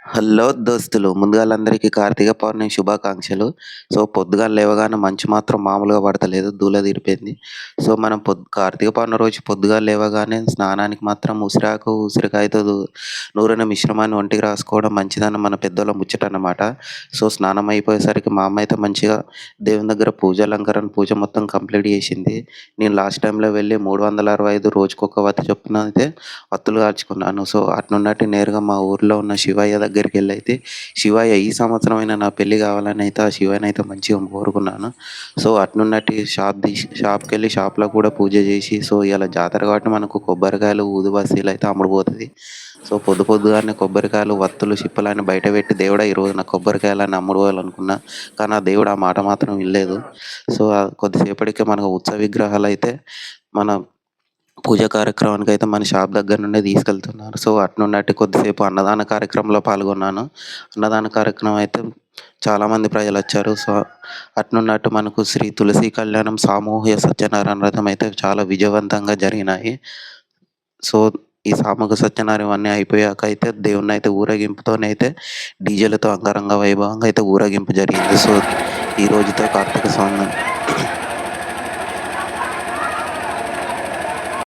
Hello దోస్తులు. ముందుగాల అందరికీ కార్తీక పౌర్ణమి శుభాకాంక్షలు. సో, పొద్దుగాల లేవగానే మంచు మాత్రం మామూలుగా పడతలేదు. దూల తీరిపోయింది. సో, మనం కార్తీక పౌర్ణమి రోజు పొద్దుగాల లేవగానే స్నానానికి మాత్రం ఉసిరాకు, ఉసిరికాయతో నూరిన మిశ్రమాన్ని ఒంటికి రాసుకోవడం మంచిదని మన పెద్దోళ్ళ ముచ్చటన్నమాట. సో, స్నానం అయిపోయేసరికి మా అమ్మ అయితే మంచిగా దేవుని దగ్గర పూజ మొత్తం కంప్లీట్ చేసింది. నేను లాస్ట్ టైమ్‌లో వెళ్ళి 365 రోజుకొక వత్తి చొప్పున అయితే వత్తులు కాల్చుకున్నాను. సో, అట్నుండటి నేరుగా మా ఊర్లో ఉన్న శివయ్య దగ్గరికెళ్ళైతే, శివయ్య ఈ సంవత్సరమైనా నా పెళ్లి కావాలనైతే ఆ శివయ్యనైతే మంచిగా కోరుకున్నాను. సో, అట్నుండటి షాప్‌కెళ్ళి షాప్‌లో కూడా పూజ చేసి, సో, ఇయాల జాతర కాబట్టి మనకు కొబ్బరికాయలు, ఊదుబస్తీలైతే అమ్ముడుపోతది. సో, పొద్దుగాలనే కొబ్బరికాయలు, వత్తులు, చిప్పలన్నీ బయట పెట్టి, దేవుడా ఈరోజు నాకు కొబ్బరికాయలన్నీ అమ్ముడు పోవాలనుకున్నా. కానీ ఆ దేవుడు ఆ మాట మాత్రం వినలేదు. సో, కొద్దిసేపటికే మనకు ఉత్సవ విగ్రహాలైతే మన పూజ కార్యక్రమానికైతే మన షాప్ దగ్గర నుండే తీసుకెళ్తున్నారు. సో, అటు నుండి కొద్దిసేపు అన్నదాన కార్యక్రమంలో పాల్గొన్నాను. అన్నదాన కార్యక్రమం అయితే చాలామంది ప్రజలొచ్చారు. సో, అటు మనకు శ్రీ తులసి కళ్యాణం, సామూహిక సత్యనారాయణ వ్రతం అయితే చాలా విజయవంతంగా జరిగినాయి. సో, ఈ సామూహిక సత్యనారాయణ ఇవన్నీ అయిపోయాక అయితే దేవుడినైతే ఊరేగింపుతోనైతే డీజేలతో అంగరంగ వైభవంగా అయితే ఊరేగింపు జరిగింది. సో, ఈ రోజుతో కార్తీక